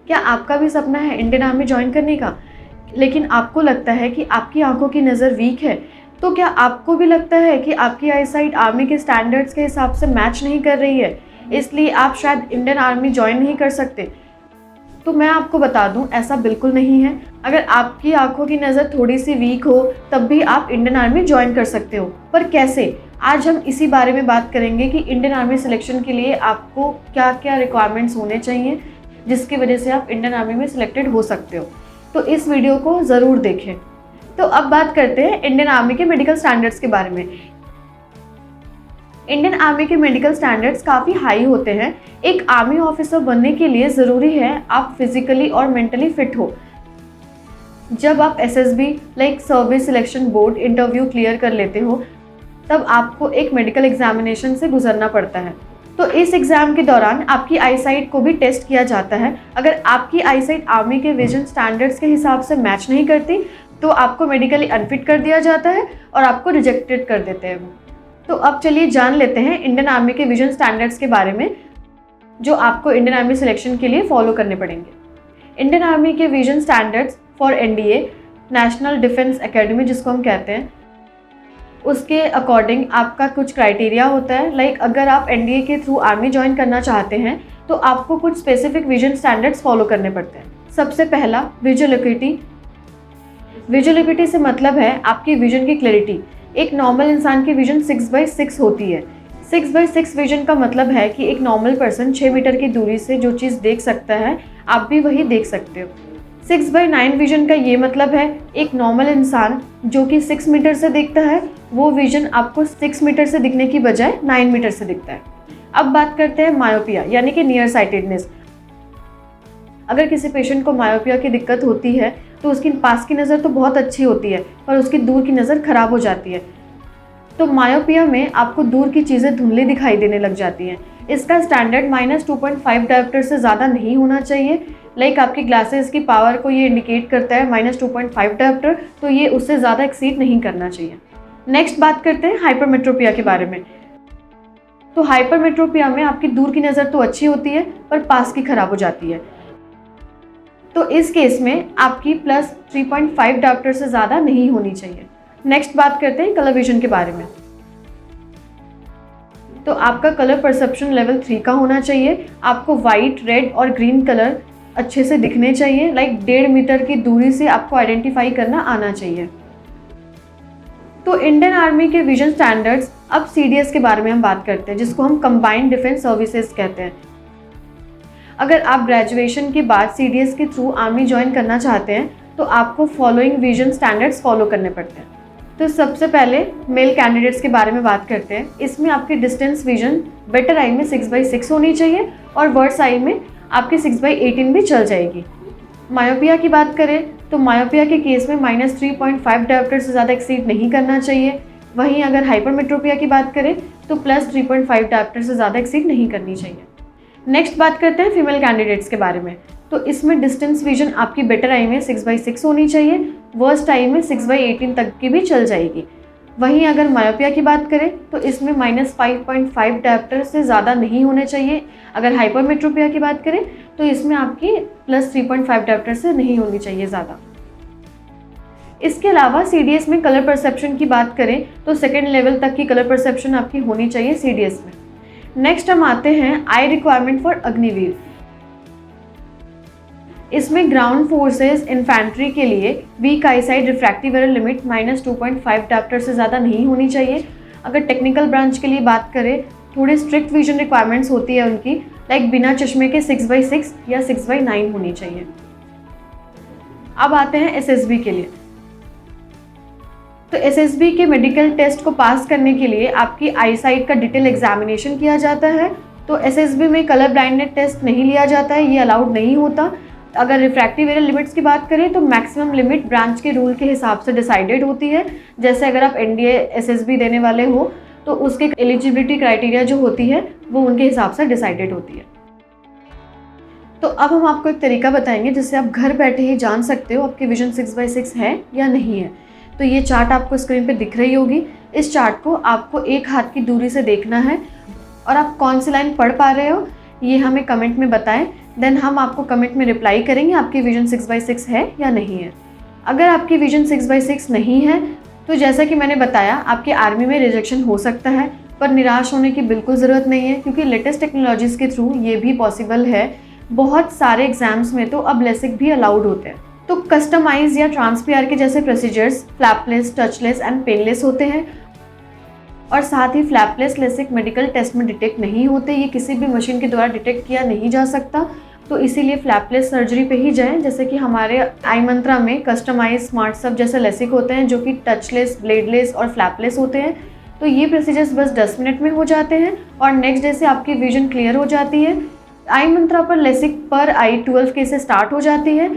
क्या आपका भी सपना है इंडियन आर्मी ज्वाइन करने का, लेकिन आपको लगता है कि आपकी आंखों की नज़र वीक है? तो क्या आपको भी लगता है कि आपकी आईसाइट आर्मी के स्टैंडर्ड्स के हिसाब से मैच नहीं कर रही है, इसलिए आप शायद इंडियन आर्मी ज्वाइन नहीं कर सकते? तो मैं आपको बता दूं, ऐसा बिल्कुल नहीं है। अगर आपकी आंखों की नज़र थोड़ी सी वीक हो तब भी आप इंडियन आर्मी ज्वाइन कर सकते हो। पर कैसे? आज हम इसी बारे में बात करेंगे कि इंडियन आर्मी सिलेक्शन के लिए आपको क्या क्या रिक्वायरमेंट्स होने चाहिए जिसकी वजह से आप इंडियन आर्मी में सिलेक्टेड हो सकते हो। तो इस वीडियो को ज़रूर देखें। तो अब बात करते हैं इंडियन आर्मी के मेडिकल स्टैंडर्ड्स के बारे में। इंडियन आर्मी के मेडिकल स्टैंडर्ड्स काफ़ी हाई होते हैं। एक आर्मी ऑफिसर बनने के लिए ज़रूरी है आप फिजिकली और मेंटली फिट हो। जब आप SSB like service selection board interview clear कर लेते हो तब आपको एक मेडिकल एग्जामिनेशन से गुजरना पड़ता है। तो इस एग्ज़ाम के दौरान आपकी आईसाइट को भी टेस्ट किया जाता है। अगर आपकी आईसाइट आर्मी के विजन स्टैंडर्ड्स के हिसाब से मैच नहीं करती तो आपको मेडिकली अनफिट कर दिया जाता है और आपको रिजेक्टेड कर देते हैं वो। तो अब चलिए जान लेते हैं इंडियन आर्मी के विजन स्टैंडर्ड्स के बारे में जो आपको इंडियन आर्मी सिलेक्शन के लिए फॉलो करने पड़ेंगे। इंडियन आर्मी के vision standards for NDA, national defence academy जिसको हम कहते हैं, उसके अकॉर्डिंग आपका कुछ क्राइटेरिया होता है। लाइक अगर आप एनडीए के थ्रू आर्मी ज्वाइन करना चाहते हैं तो आपको कुछ स्पेसिफिक विजन स्टैंडर्ड्स फॉलो करने पड़ते हैं। सबसे पहला विजुअल एक्यूटी। विजुअल एक्यूटी से मतलब है आपकी विजन की क्लैरिटी। एक नॉर्मल इंसान की विजन 6/6 होती है। 6/6 विजन का मतलब है कि एक नॉर्मल पर्सन 6 मीटर की दूरी से जो चीज़ देख सकता है आप भी वही देख सकते हो। 6/9 विजन का ये मतलब है एक नॉर्मल इंसान जो कि 6 मीटर से देखता है वो विजन आपको 6 मीटर से दिखने की बजाय 9 मीटर से दिखता है। अब बात करते हैं मायोपिया यानी कि नियर साइटेडनेस। अगर किसी पेशेंट को मायोपिया की दिक्कत होती है तो उसकी पास की नज़र तो बहुत अच्छी होती है पर उसकी दूर की नज़र खराब हो जाती है। तो मायोपिया में आपको दूर की चीज़ें धुंधली दिखाई देने लग जाती हैं। इसका स्टैंडर्ड -2.5 डायोप्टर से ज़्यादा नहीं होना चाहिए। लाइक आपकी ग्लासेस की पावर को ये इंडिकेट करता है -2.5 डायोप्टर, तो ये उससे ज़्यादा एक्सीड नहीं करना चाहिए। नेक्स्ट बात करते हैं हाइपरमेट्रोपिया के बारे में। तो हाइपरमेट्रोपिया में आपकी दूर की नज़र तो अच्छी होती है पर पास की खराब हो जाती है। तो इस केस में आपकी +3.5 डायोप्टर से ज़्यादा नहीं होनी चाहिए। नेक्स्ट बात करते हैं कलर विजन के बारे में। तो आपका कलर परसेप्शन लेवल 3 का होना चाहिए। आपको वाइट, रेड और ग्रीन कलर अच्छे से दिखने चाहिए। लाइक 1.5 मीटर की दूरी से आपको आइडेंटिफाई करना आना चाहिए। तो इंडियन आर्मी के विजन स्टैंडर्ड्स। अब सीडीएस के बारे में हम बात करते हैं जिसको हम कंबाइंड डिफेंस सर्विसेज कहते हैं। अगर आप ग्रेजुएशन के बाद सीडीएस के थ्रू आर्मी ज्वाइन करना चाहते हैं तो आपको फॉलोइंग विजन स्टैंडर्ड्स फॉलो करने पड़ते हैं। तो सबसे पहले मेल कैंडिडेट्स के बारे में बात करते हैं। इसमें आपकी डिस्टेंस विजन बेटर आई में 6/6 होनी चाहिए और वर्ड्स आई में आपकी 6/18 भी चल जाएगी। मायोपिया की बात करें तो मायोपिया के केस में -3.5 डायोप्टर से ज़्यादा एक्सीड नहीं करना चाहिए। वहीं अगर हाइपरमेट्रोपिया की बात करें तो +3.5 डायोप्टर से ज़्यादा एक्सीड नहीं करनी चाहिए। नेक्स्ट बात करते हैं फीमेल कैंडिडेट्स के बारे में। तो इसमें डिस्टेंस विजन आपकी बेटर आई में 6/6 होनी चाहिए, वर्स्ट आई में 6/18 तक की भी चल जाएगी। वहीं अगर मायोपिया की बात करें तो इसमें -5.5 डायोप्टर से ज़्यादा नहीं होने चाहिए। अगर हाइपरमेट्रोपिया की बात करें तो इसमें आपकी +3.5 डायोप्टर से नहीं होनी चाहिए ज़्यादा। इसके अलावा सीडीएस में कलर परसेप्शन की बात करें तो सेकेंड लेवल तक की कलर परसेप्शन आपकी होनी चाहिए सीडीएस में। नेक्स्ट हम आते हैं आई रिक्वायरमेंट फॉर अग्निवीर। इसमें ग्राउंड फोर्सेस इन्फेंट्री के लिए weak eyesight refractive error limit -2.5 dioptre से ज़्यादा नहीं होनी चाहिए। अगर टेक्निकल ब्रांच के लिए बात करें थोड़े स्ट्रिक्ट विजन रिक्वायरमेंट्स होती है उनकी। लाइक बिना चश्मे के 6/6 या 6/9 होनी चाहिए। अब आते हैं एसएसबी के लिए। तो एसएसबी के मेडिकल टेस्ट को पास करने के लिए आपकी आईसाइट का डिटेल एग्जामिनेशन किया जाता है। तो एसएसबी में कलर ब्लाइंडनेस टेस्ट नहीं लिया जाता है, ये अलाउड नहीं होता। अगर रिफ्रैक्टिव एरर लिमिट्स की बात करें तो मैक्सिमम लिमिट ब्रांच के रूल के हिसाब से डिसाइडेड होती है। जैसे अगर आप एनडीए एसएसबी देने वाले हो तो उसके एलिजिबिलिटी क्राइटेरिया जो होती है वो उनके हिसाब से डिसाइडेड होती है। तो अब हम आपको एक तरीका बताएंगे जिससे आप घर बैठे ही जान सकते हो आपकी विजन 6/6 है या नहीं है। तो ये चार्ट आपको स्क्रीन पे दिख रही होगी। इस चार्ट को आपको एक हाथ की दूरी से देखना है और आप कौन सी लाइन पढ़ पा रहे हो ये हमें कमेंट में बताएं। देन हम आपको कमेंट में रिप्लाई करेंगे आपकी विजन 6/6 है या नहीं है। अगर आपकी विजन 6/6 नहीं है तो जैसा कि मैंने बताया आपके आर्मी में रिजेक्शन हो सकता है, पर निराश होने की बिल्कुल ज़रूरत नहीं है क्योंकि लेटेस्ट टेक्नोलॉजीज़ के थ्रू ये भी पॉसिबल है। बहुत सारे एग्जाम्स में तो अब लेसिक भी अलाउड होते हैं। तो कस्टमाइज या ट्रांसपीआर के जैसे procedures flapless, touchless and painless होते हैं और साथ ही फ्लैपलेस लेसिक मेडिकल टेस्ट में डिटेक्ट नहीं होते, ये किसी भी मशीन के द्वारा डिटेक्ट किया नहीं जा सकता, तो इसीलिए फ्लैपलेस सर्जरी पे ही जाएं। जैसे कि हमारे आई मंत्रा में कस्टमाइज स्मार्ट सब जैसे लेसिक होते हैं जो कि टचलेस, ब्लेडलेस और फ्लैपलेस होते हैं। तो ये प्रोसीजर्स बस 10 मिनट में हो जाते हैं और नेक्स्ट डे से आपकी विजन क्लियर हो जाती है। आई मंत्रा पर लेसिक पर आई 12K से स्टार्ट हो जाती है।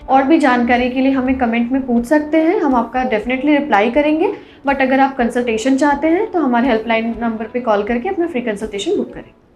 और भी जानकारी के लिए हमें कमेंट में पूछ सकते हैं, हम आपका डेफिनेटली रिप्लाई करेंगे। बट अगर आप कंसल्टेशन चाहते हैं तो हमारे हेल्पलाइन नंबर पे कॉल करके अपना फ्री कंसल्टेशन बुक करें।